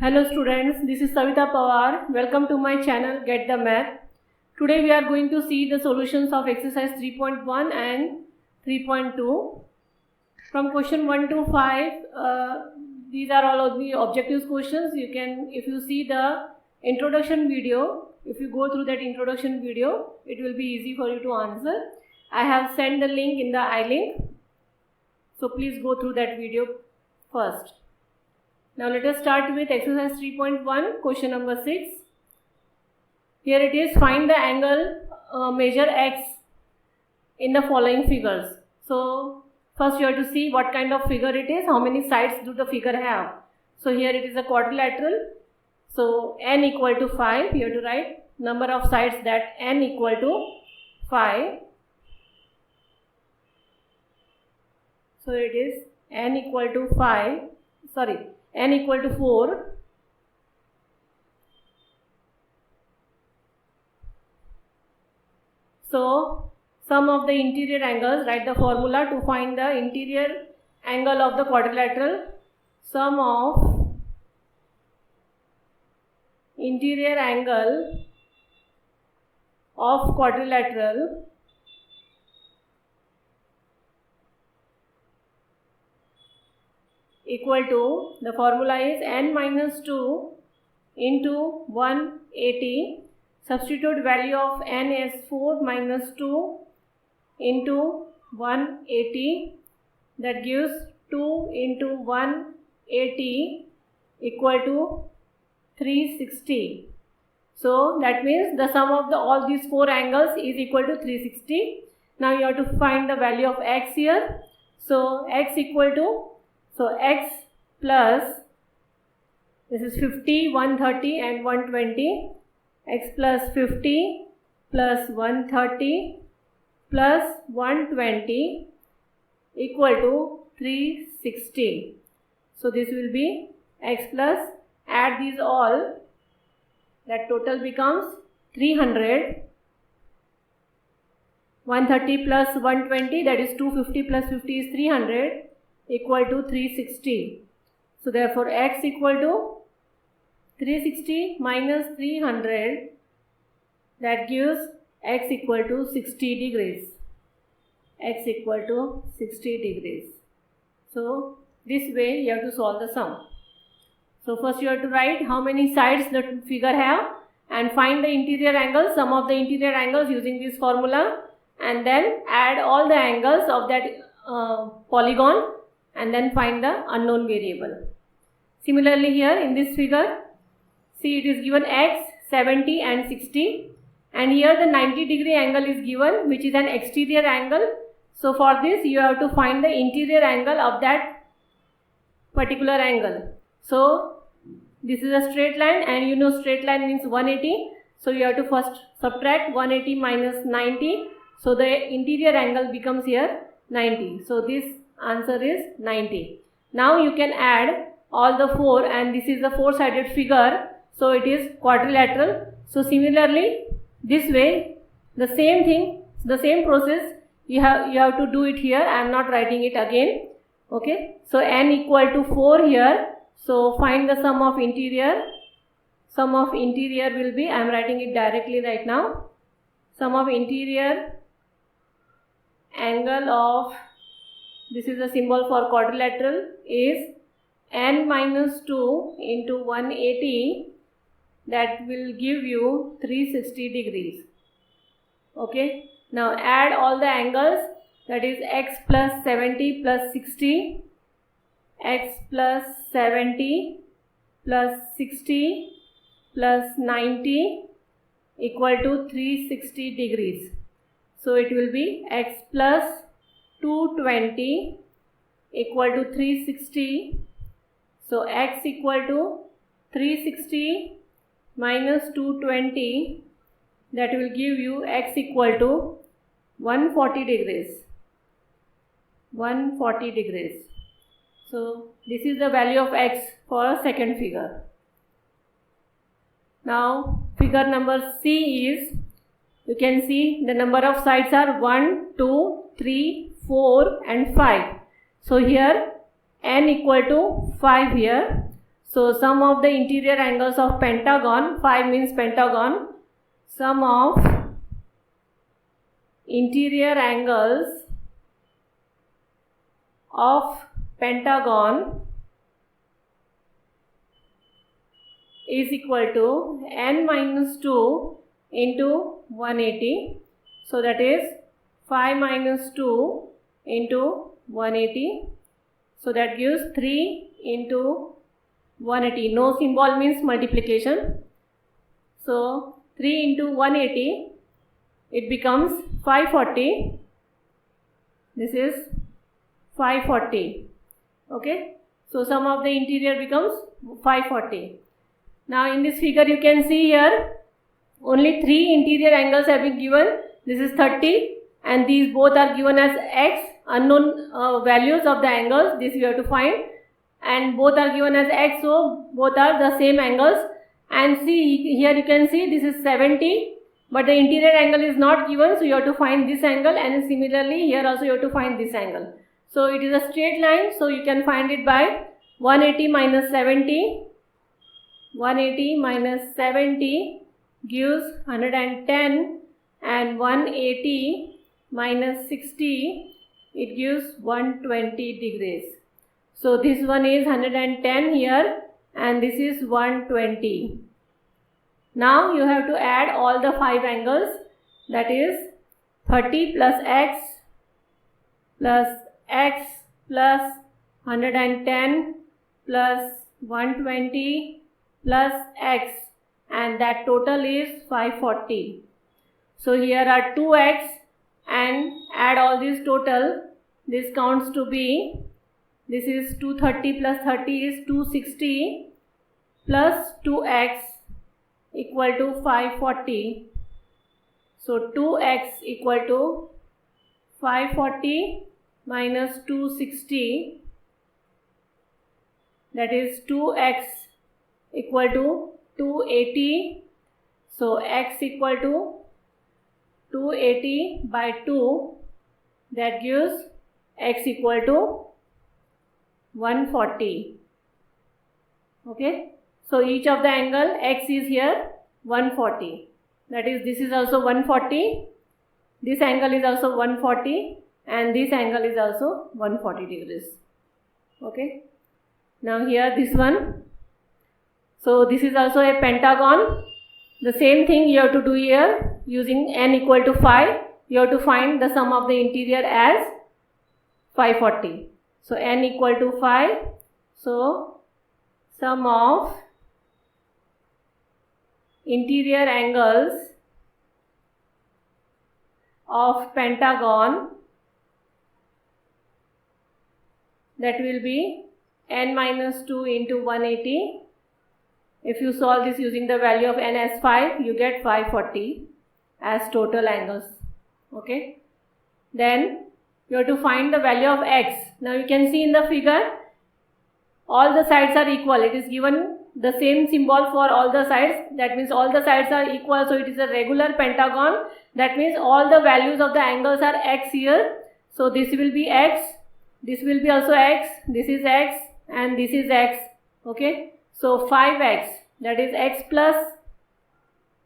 Hello students, this is Savita Pawar. Welcome to my channel Get the Math. Today we are going to see the solutions of exercise 3.1 and 3.2. From question 1 to 5, these are all of the objective questions. You can, if you see the introduction video, if you go through that introduction video, it will be easy for you to answer. I have sent the link in the iLink. So please go through that video first. Now let us start with exercise 3.1, question number 6. Here it is, find the angle, measure x in the following figures. So first you have to see what kind of figure it is, how many sides do the figure have. So here it is a quadrilateral. So n equal to 5, you have to write number of sides that n equal to 5. So it is n equal to 4. So sum of the interior angles, write the formula to find the interior angle of the quadrilateral. Sum of interior angle of quadrilateral equal to, the formula is n minus 2 into 180. Substitute value of n as 4 minus 2 into 180. That gives 2 into 180 equal to 360. So that means the sum of all these 4 angles is equal to 360. Now you have to find the value of x here. So x equal to, so x plus, this is 50, 130 and 120, x plus 50 plus 130 plus 120 equal to 360. So this will be x plus, add these all, that total becomes 300. 130 plus 120, that is 250 plus 50 is 300. Equal to 360. So therefore x equal to 360 minus 300, that gives x equal to 60 degrees. X equal to 60 degrees. So this way you have to solve the sum. So first you have to write how many sides the figure have and find the interior angles, sum of the interior angles using this formula, and then add all the angles of that polygon and then find the unknown variable. Similarly here in this figure, see it is given x, 70 and 60, and here the 90 degree angle is given, which is an exterior angle. So for this you have to find the interior angle of that particular angle. So this is a straight line, and you know straight line means 180. So you have to first subtract 180 minus 90. So the interior angle becomes here 90. So this answer is 90. Now you can add all the 4, and this is a 4-sided figure, so it is quadrilateral. So similarly this way, the same thing, the same process you have to do it here. I am not writing it again. Okay, so n equal to 4 here. So find the sum of interior. Sum of interior will be, I am writing it directly right now. Sum of interior angle of, this is a symbol for quadrilateral, is n minus 2 into 180, that will give you 360 degrees. Okay, now add all the angles, that is x plus 70 plus 60, x plus 70 plus 60 plus 90 equal to 360 degrees. So it will be x plus 220 equal to 360. So x equal to 360 minus 220, that will give you x equal to 140 degrees. 140 degrees. So this is the value of x for a second figure. Now figure number C is, you can see the number of sides are 1, 2, 3, 4 and 5. So here n equal to 5 here. So sum of the interior angles of pentagon, 5 means pentagon, sum of interior angles of pentagon is equal to n minus 2 into 180. So that is 5 minus 2 into 180. So that gives 3 into 180. No symbol means multiplication. So 3 into 180, it becomes 540. This is 540. Okay. So sum of the interior becomes 540. Now in this figure you can see here only 3 interior angles have been given. This is 30 and these both are given as x, unknown values of the angles. This you have to find, and both are given as x, so both are the same angles. And see here you can see this is 70, but the interior angle is not given, so you have to find this angle, and similarly here also you have to find this angle. So it is a straight line, so you can find it by 180 minus 70. 180 minus 70 gives 110, and 180 minus 60, it gives 120 degrees. So this one is 110 here and this is 120. Now you have to add all the 5 angles, that is 30 plus x plus 110 plus 120 plus x, and that total is 540. So here are 2x and add all this total. This counts to be, this is 230 plus 30 is 260 plus 2x equal to 540. So 2x equal to 540 minus 260, that is 2x equal to 280. So x equal to 280 by 2, that gives x equal to 140. Okay. So each of the angle x is here 140. That is, this is also 140. This angle is also 140 and this angle is also 140 degrees. Okay. Now here this one. So this is also a pentagon. The same thing you have to do here using n equal to 5. You have to find the sum of the interior as 540. So n equal to 5. So sum of interior angles of pentagon, that will be n minus 2 into 180. If you solve this using the value of n as 5, you get 540 as total angles. Okay. Then you have to find the value of x. Now you can see in the figure all the sides are equal. It is given the same symbol for all the sides. That means all the sides are equal. So it is a regular pentagon. That means all the values of the angles are x here. So this will be x. This will be also x. This is x and this is x. Okay. So 5x, that is x plus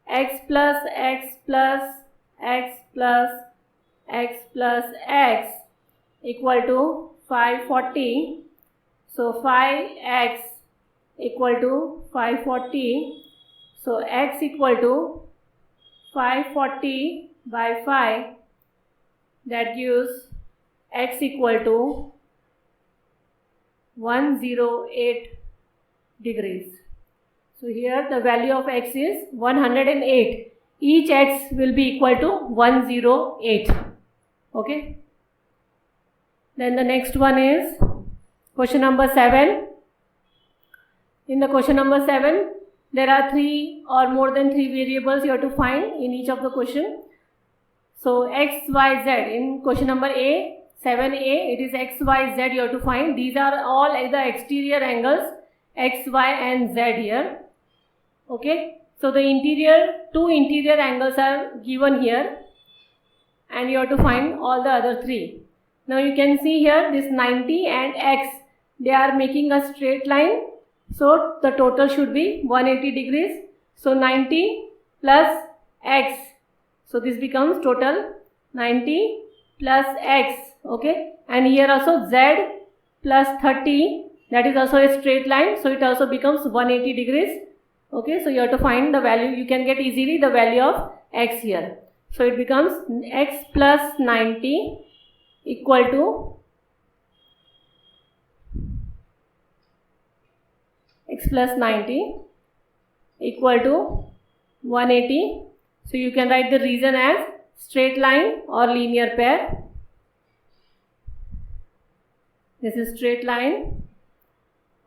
x plus x plus x plus x plus x equal to 540. So 5x equal to 540. So x equal to 540 by 5, that gives x equal to 108 degrees. So here the value of x is 108. Each x will be equal to 108. Okay. Then the next one is question number 7. In the question number 7, there are 3 or more than 3 variables you have to find in each of the question. So x, y, z. In question number A, 7a, it is x, y, z you have to find. These are all the exterior angles, x, y and z here. Okay. So the two interior angles are given here and you have to find all the other 3. Now you can see here this 90 and x, they are making a straight line. So the total should be 180 degrees. So 90 plus x. So this becomes total 90 plus x. Okay. And here also z plus 30, that is also a straight line. So it also becomes 180 degrees. Okay. So you have to find the value. You can get easily the value of x here. So it becomes x plus 90 equal to x plus 90 equal to 180. So you can write the reason as straight line or linear pair. This is straight line,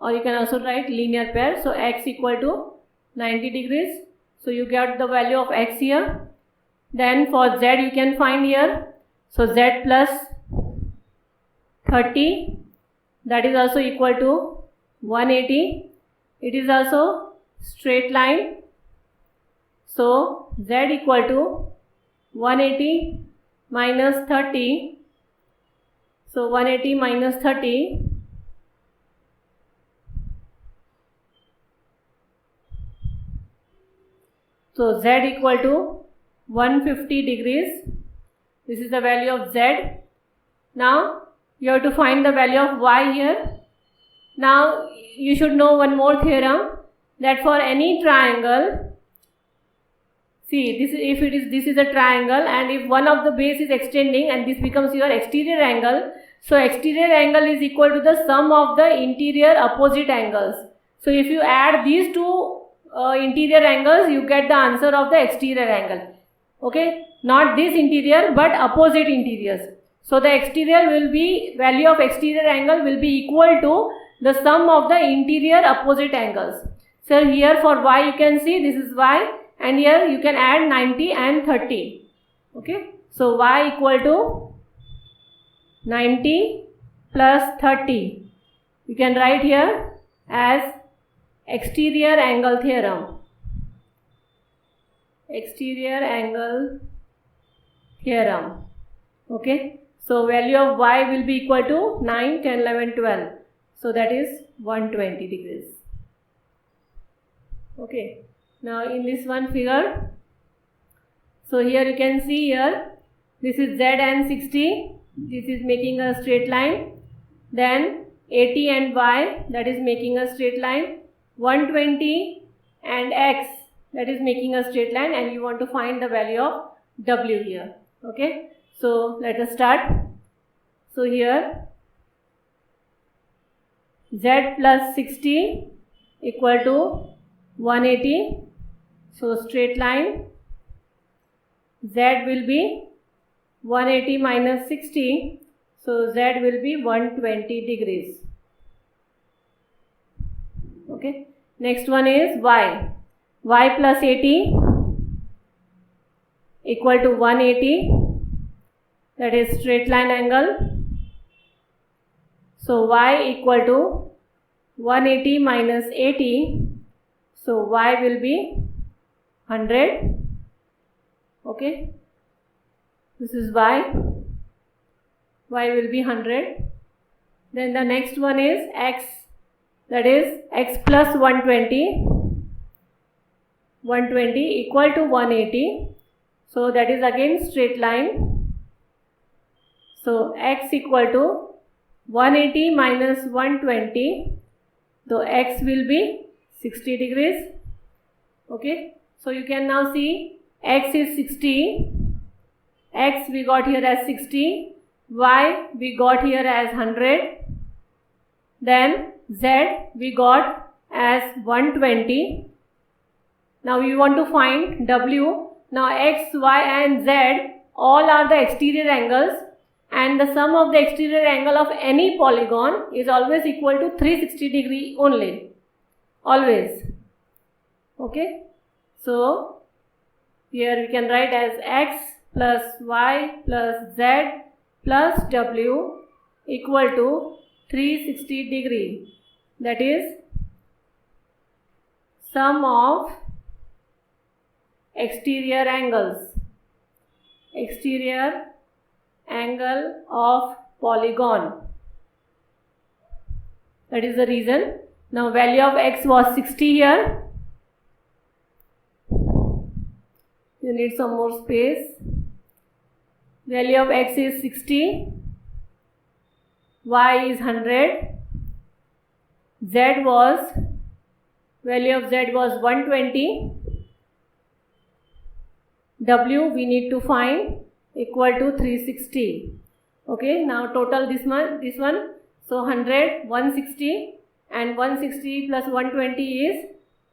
or you can also write linear pair. So x equal to 90 degrees. So you get the value of x here. Then for z you can find here. So z plus 30, that is also equal to 180. It is also straight line. So z equal to 180 minus 30. So 180 minus 30. So z equal to 150 degrees. This is the value of z. Now you have to find the value of y here. Now you should know one more theorem, that for any triangle, see this is a triangle, and if one of the base is extending and this becomes your exterior angle, so exterior angle is equal to the sum of the interior opposite angles. So if you add these two interior angles, you get the answer of the exterior angle. Okay, not this interior but opposite interiors. So the exterior will be, value of exterior angle will be equal to the sum of the interior opposite angles. So here for y you can see this is y, and here you can add 90 and 30. Okay, so y equal to 90 plus 30. You can write here as exterior angle theorem. Exterior angle theorem. Okay, so value of y will be equal to 9, 10, 11, 12. So that is 120 degrees. Okay, now in this one figure, so here you can see here, this is z and 60, this is making a straight line. Then 80 and y, that is making a straight line. 120 and x, that is making a straight line, and you want to find the value of w here. Okay, so let us start. So here z plus 60 equal to 180. So straight line, z will be 180 minus 60. So z will be 120 degrees. Okay, next one is y. Y plus 80 equal to 180. That is straight line angle. So y equal to 180 minus 80. So y will be 100. Okay, this is y. Y will be 100. Then the next one is x. That is x plus 120. 120 equal to 180. So that is again straight line. So x equal to 180 minus 120. So x will be 60 degrees. Okay, so you can now see x is 60. X we got here as 60. Y we got here as 100. Then z we got as 120. Now we want to find w. Now x, y and z all are the exterior angles, and the sum of the exterior angle of any polygon is always equal to 360 degree only. Always. Okay. So here we can write as x plus y plus z plus w equal to 360 degree. That is sum of exterior angles. Exterior angle of polygon. That is the reason Now value of x was 60 here. You need some more space. Value of x is 60. Y is 100. Value of z was 120. W we need to find equal to 360. Okay, now total this one. So 100, 160 and 160 plus 120 is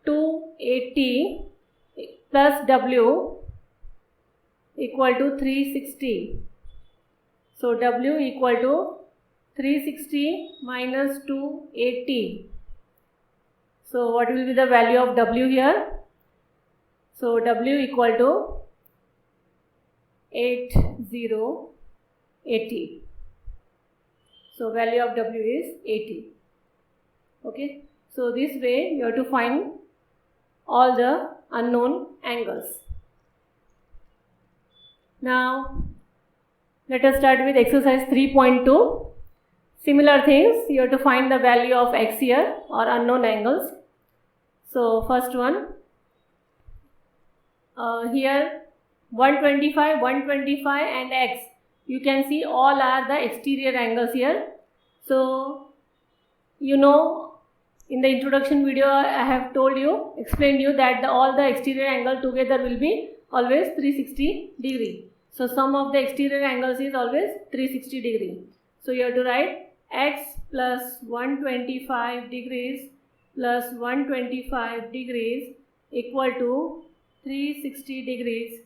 280 plus W equal to 360. So W equal to 360 minus 280. So what will be the value of W here? So W equal to 80. So value of W is 80. Okay. So this way you have to find all the unknown angles. Now let us start with exercise 3.2. Similar things, you have to find the value of x here or unknown angles. So first one, here 125 and x, you can see all are the exterior angles here. So you know, in the introduction video I have explained you that all the exterior angle together will be always 360 degree. So sum of the exterior angles is always 360 degree. So you have to write x plus 125 degrees plus 125 degrees equal to 360 degrees.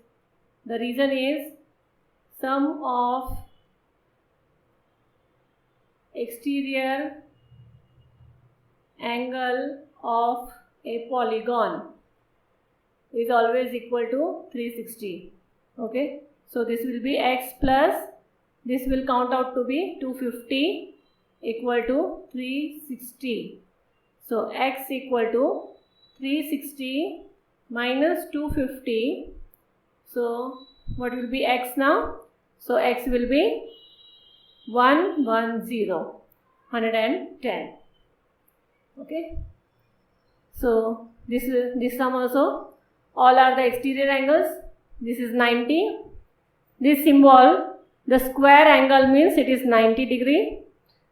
The reason is sum of exterior angle of a polygon is always equal to 360. Okay, so this will be x plus, this will count out to be 250 equal to 360. So x equal to 360 minus 250. So what will be x now? So x will be 110. Okay. So this sum also, all are the exterior angles. This is 90. This symbol, the square angle means it is 90 degree.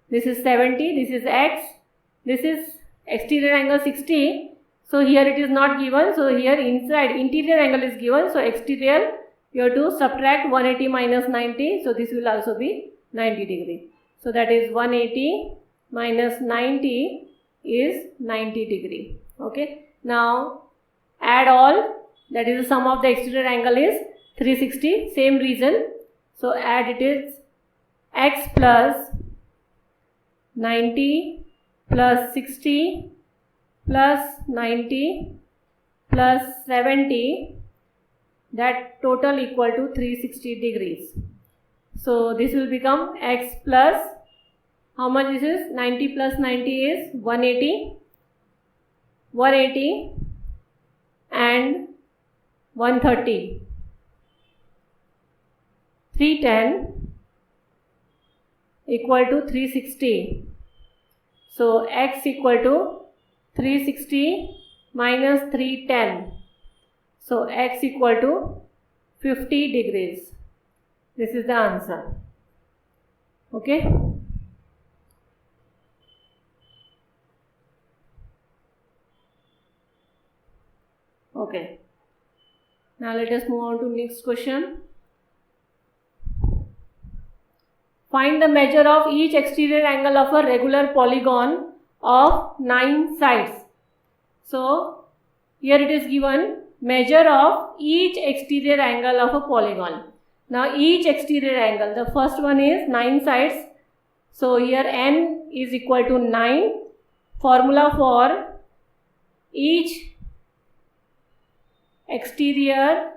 This is 70. This is x. This is exterior angle 60. So here it is not given. So here inside interior angle is given. So exterior you have to subtract 180 minus 90. So this will also be 90 degree. So that is 180 minus 90 is 90 degree. Okay. Now add all, that is the sum of the exterior angle is 360. Same reason. So add it is x plus 90 plus 60 plus 90 plus 70, that total equal to 360 degrees. So this will become x plus, how much this is? 90 plus 90 is 180 and 130. 310 equal to 360. So x equal to 360 minus 310. So x equal to 50 degrees. This is the answer. Okay. Okay. Now let us move on to next question. Find the measure of each exterior angle of a regular polygon of 9 sides. So here it is given measure of each exterior angle of a polygon. Now each exterior angle, the first one is 9 sides. So here n is equal to 9. Formula for each exterior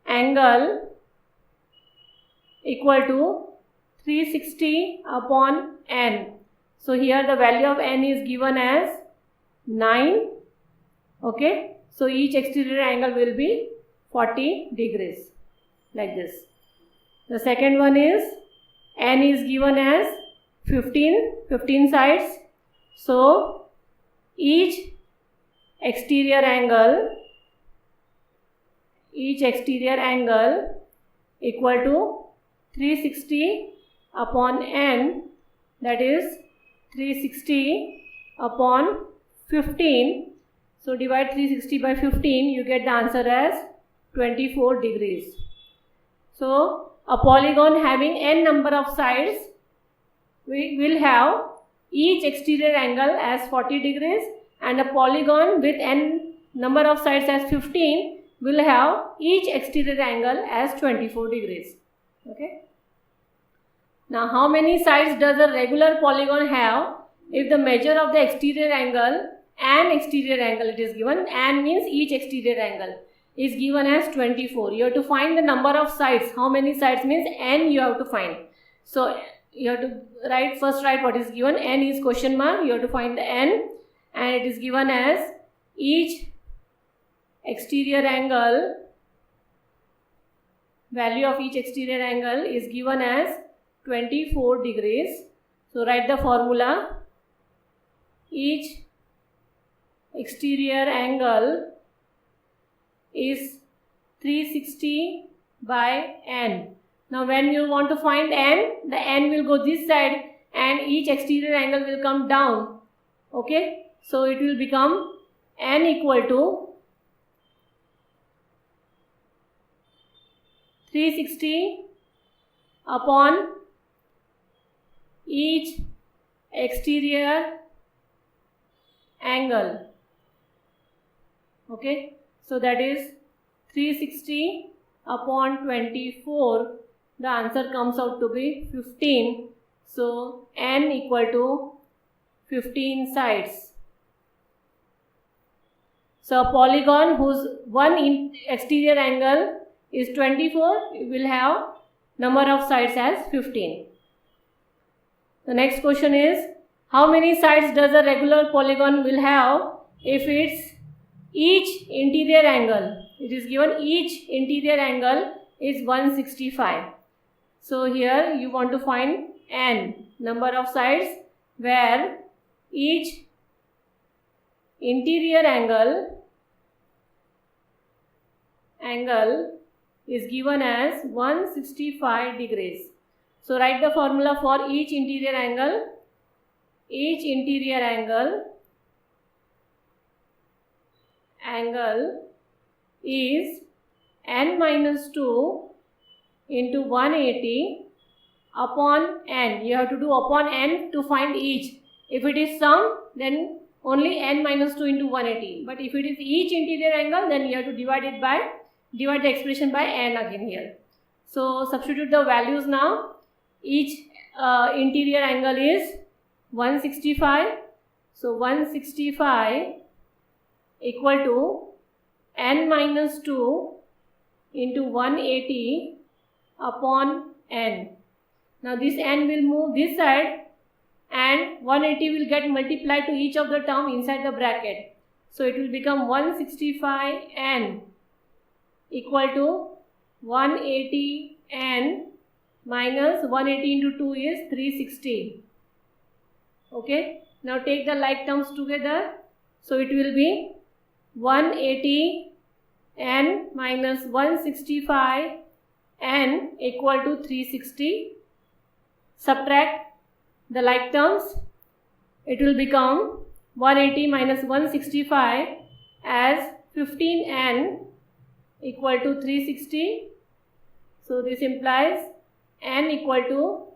angle equal to 360 upon n. So here the value of n is given as 9. Okay. So each exterior angle will be 40 degrees like this. The second one is n is given as 15 sides. So each exterior angle equal to 360 upon n, that is 360 upon 15. So divide 360 by 15, you get the answer as 24 degrees. So a polygon having n number of sides, we will have each exterior angle as 40 degrees, and a polygon with n number of sides as 15 will have each exterior angle as 24 degrees. Okay. Now how many sides does a regular polygon have? If the measure of the exterior angle and exterior angle it is given, and means each exterior angle is given as 24. You have to find the number of sides. How many sides means n you have to find. So you have to first write what is given. N is question mark. You have to find the n, and it is given as each exterior angle, value of each exterior angle is given as 24 degrees. So write the formula. Each exterior angle is 360 by n. Now when you want to find n, the n will go this side and each exterior angle will come down. Okay, so it will become n equal to 360 upon each exterior angle. Okay, so that is 360 upon 24. The answer comes out to be 15. So n equal to 15 sides. So a polygon whose one exterior angle is 24 will have number of sides as 15. The next question is, how many sides does a regular polygon will have if its each interior angle, it is given each interior angle is 165. So here you want to find n, number of sides where each interior angle is given as 165 degrees. So write the formula for each interior angle. Each interior angle is n minus 2 into 180 upon n. You have to do upon n to find each. If it is sum, then only n minus 2 into 180. But if it is each interior angle, then you have to divide the expression by n again here. So substitute the values now. Each interior angle is 165. So 165 equal to n minus 2 into 180 upon n. Now this n will move this side and 180 will get multiplied to each of the term inside the bracket. So it will become 165n equal to 180n minus 180 into 2 is 360. Okay. Now take the like terms together. So it will be 180n minus 165n equal to 360. Subtract the like terms. It will become 180 minus 165 as 15n equal to 360. So this implies n equal to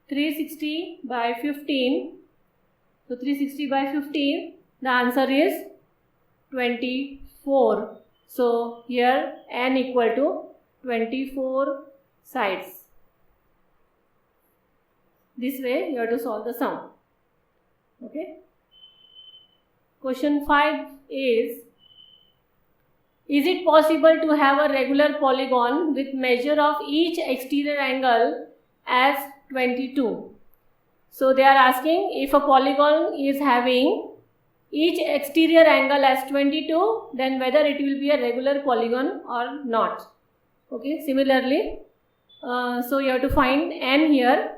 360 by 15. So 360 by 15, the answer is 24. So here n equal to 24 sides. This way you have to solve the sum. Okay. Question 5 is it possible to have a regular polygon with measure of each exterior angle as 22? So they are asking if a polygon is having each exterior angle as 22, then whether it will be a regular polygon or not. Okay, similarly, so you have to find n here.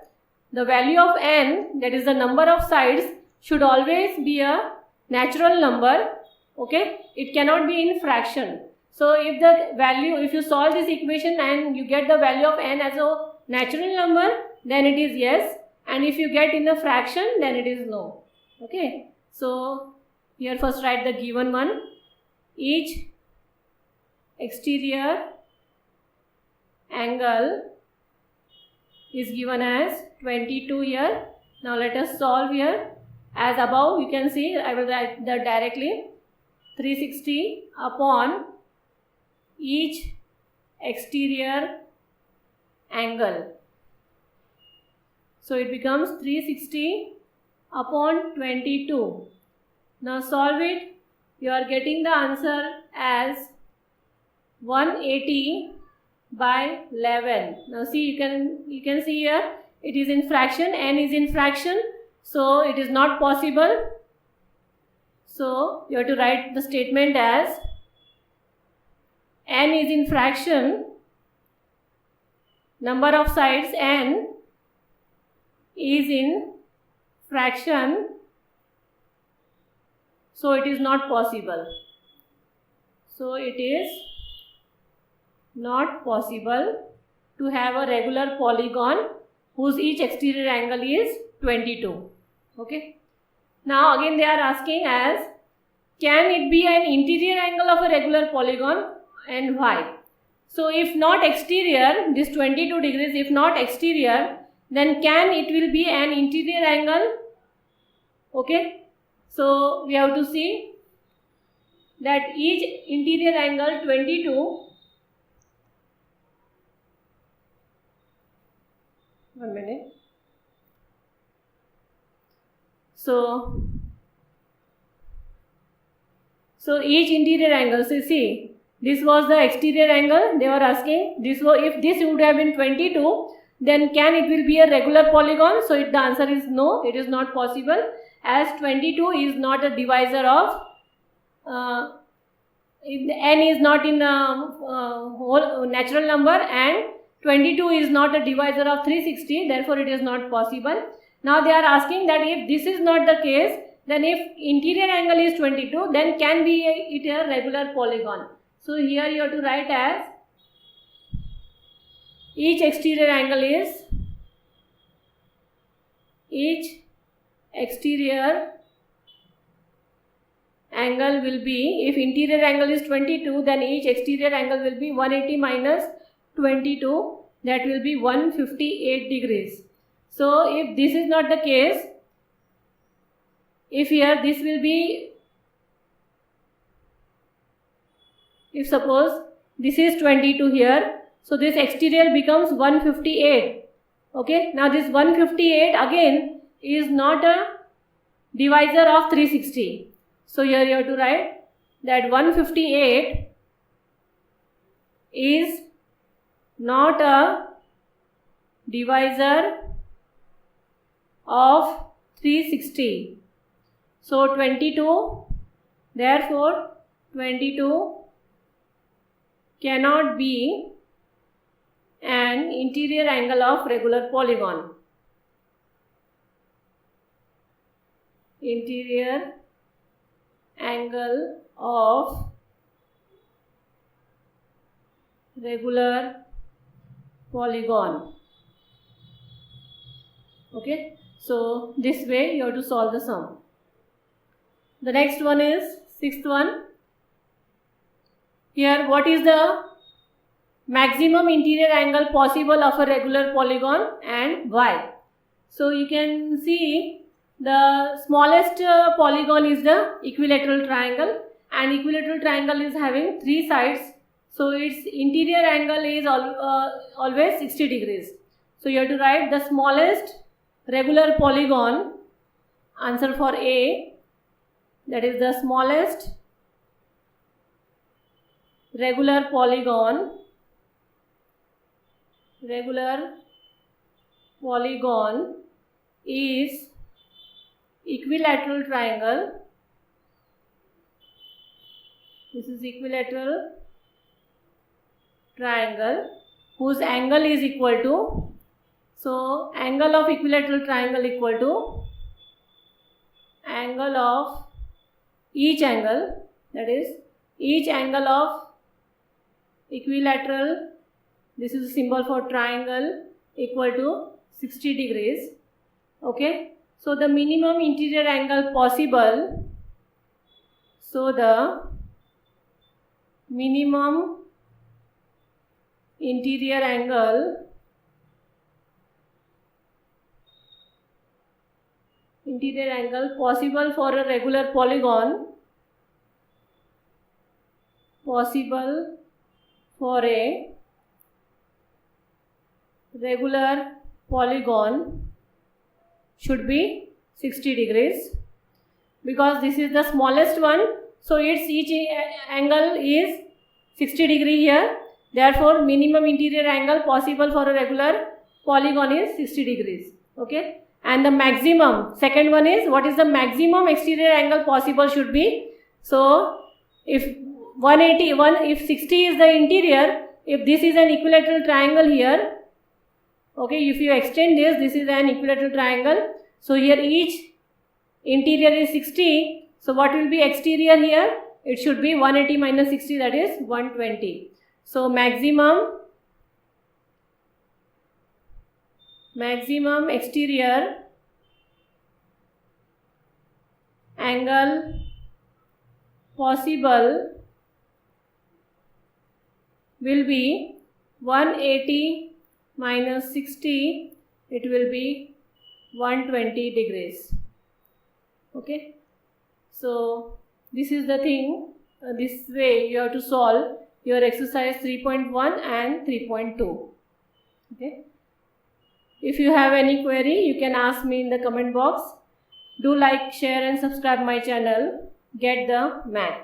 The value of n, that is the number of sides, should always be a natural number. Okay, it cannot be in fraction. So if the value, if you solve this equation and you get the value of n as a natural number, then it is yes, and if you get in the fraction, then it is no. Okay, so here first write the given one. Each exterior angle is given as 22 here. Now let us solve here. As above, you can see, I will write that directly. 360 upon each exterior angle. So it becomes 360 upon 22. Now solve it. You are getting the answer as 180 by 11. Now see, you can see here it is in fraction, n is in fraction, so it is not possible. So you have to write the statement as n is in fraction, number of sides n is in fraction, so it is not possible. So it is not possible to have a regular polygon whose each exterior angle is 22. Okay. Now again they are asking as, can it be an interior angle of a regular polygon, and why? So if not exterior, this 22 degrees, if not exterior, then it will be an interior angle. Okay. So we have to see that each interior angle 22, one minute. So each interior angle, so see, this was the exterior angle they were asking. This was, if this would have been 22, then it will be a regular polygon? So the answer is no, it is not possible, as 22 is not a divisor of n is not in a whole natural number, and 22 is not a divisor of 360, therefore it is not possible. Now they are asking that if this is not the case, then if interior angle is 22, then can be it a regular polygon. So here you have to write as each exterior angle is, each exterior angle will be, if interior angle is 22, then each exterior angle will be 180 minus 22, that will be 158 degrees. So if this is not the case, if here this will be, if suppose this is 22 here, so this exterior becomes 158. Okay, now this 158 again is not a divisor of 360. So here you have to write that 158 is not a divisor of 360. So 22, therefore 22 cannot be an interior angle of regular polygon. Interior angle of regular polygon. Okay, so this way you have to solve the sum. The next one is sixth one. Here, what is the maximum interior angle possible of a regular polygon and why? So you can see the smallest polygon is the equilateral triangle, and equilateral triangle is having 3 sides. So its interior angle is always 60 degrees. So you have to write the smallest regular polygon, answer for A, that is the smallest regular polygon is equilateral triangle. This is equilateral triangle whose angle is equal to, so angle of equilateral triangle equal to angle of each angle, that is each angle of equilateral, this is a symbol for triangle, equal to 60 degrees. Okay, so the minimum interior angle possible, so the minimum interior angle possible for a regular polygon, possible for a regular polygon should be 60 degrees, because this is the smallest one, so its each angle is 60 degree here. Therefore, minimum interior angle possible for a regular polygon is 60 degrees. Okay, and the maximum, second one is what is the maximum exterior angle possible should be. So, if 181, if 60 is the interior, if this is an equilateral triangle here, okay, if you extend this, this is an equilateral triangle. So here each interior is 60. So what will be exterior here? It should be 180 minus 60, that is 120. So maximum exterior angle possible will be 180 minus 60, it will be 120 degrees. Okay, so this is the thing, this way you have to solve your exercise 3.1 and 3.2. Okay, if you have any query, you can ask me in the comment box. Do like, share and subscribe my channel. Get the math.